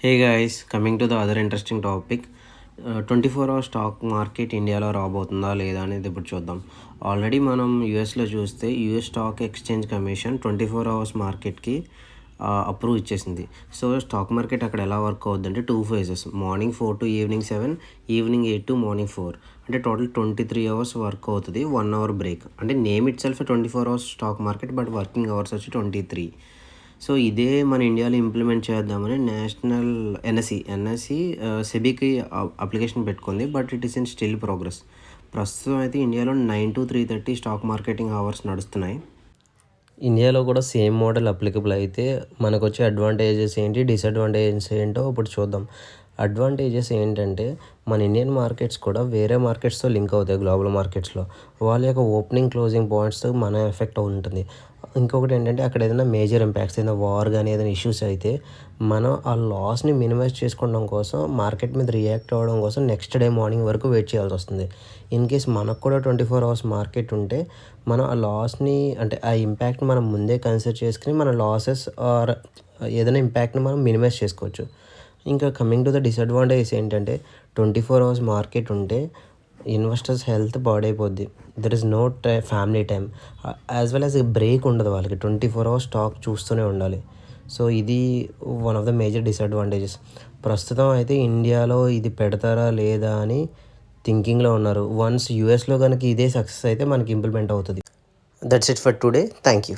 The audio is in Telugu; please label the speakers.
Speaker 1: Hey guys, coming to the other interesting topic. 24 hour stock market ఇండియాలో రాబోతుందా లేదా అనేది ఇప్పుడు చూద్దాం. ఆల్రెడీ మనం యూఎస్లో చూస్తే US stock exchange commission 24 hours మార్కెట్కి అప్రూవ్ ఇచ్చేసింది. సో స్టాక్ మార్కెట్ అక్కడ ఎలా వర్క్ అవుద్దంటే 2 phases, morning 4 to evening 7, evening 8 to morning 4, అంటే టోటల్ 23 hours వర్క్ అవుతుంది, 1 hour బ్రేక్. అంటే name itself 24 hours stock market, but working hours వచ్చి 23. సో ఇదే మన ఇండియాలో ఇంప్లిమెంట్ చేద్దామని నేషనల్ ఎన్ఎస్సి సెబీకి అప్లికేషన్ పెట్టుకుంది, but it is in still progress. ప్రస్తుతం అయితే ఇండియాలో 9 to 3:30 స్టాక్ మార్కెటింగ్ అవర్స్ నడుస్తున్నాయి. ఇండియాలో కూడా సేమ్ మోడల్ అప్లికబుల్ అయితే మనకు వచ్చే అడ్వాంటేజెస్ ఏంటి, డిసడ్వాంటేజెస్ ఏంటో ఇప్పుడు చూద్దాం. అడ్వాంటేజెస్ ఏంటంటే మన ఇండియన్ మార్కెట్స్ కూడా వేరే మార్కెట్స్తో లింక్ అవుతాయి. గ్లోబల్ మార్కెట్స్లో వాళ్ళ యొక్క ఓపెనింగ్ క్లోజింగ్ పాయింట్స్తో మన ఎఫెక్ట్ ఉంటుంది. ఇంకొకటి ఏంటంటే అక్కడ ఏదైనా మేజర్ ఇంపాక్ట్స్, ఏదైనా వార్ కానీ ఏదైనా ఇష్యూస్ అయితే మనం ఆ లాస్ని మినిమైజ్ చేసుకోవడం కోసం, మార్కెట్ మీద రియాక్ట్ అవ్వడం కోసం నెక్స్ట్ డే మార్నింగ్ వరకు వెయిట్ చేయాల్సి వస్తుంది. ఇన్ కేస్ మనకు కూడా 24 hours మార్కెట్ ఉంటే మనం ఆ లాస్ని, అంటే ఆ ఇంపాక్ట్ని మనం ముందే కన్సిడర్ చేసుకుని మన లాసెస్ ఆర్ ఏదైనా ఇంపాక్ట్ని మనం మినిమైజ్ చేసుకోవచ్చు. ఇంకా కమింగ్ టు ద డిసడ్వాంటేజెస్ ఏంటంటే 24 hours మార్కెట్ ఉంటే ఇన్వెస్టర్స్ హెల్త్ పాడైపోద్ది. There is no family time, as well as break ఉండదు వాళ్ళకి. 24 hours స్టాక్ చూస్తూనే ఉండాలి. సో ఇది one of the major disadvantages. ప్రస్తుతం అయితే ఇండియాలో ఇది పెడతారా లేదా అని థింకింగ్లో ఉన్నారు. వన్స్ యూఎస్లో కనుక ఇదే సక్సెస్ అయితే మనకి ఇంప్లిమెంట్ అవుతుంది. That's it for today. Thank you.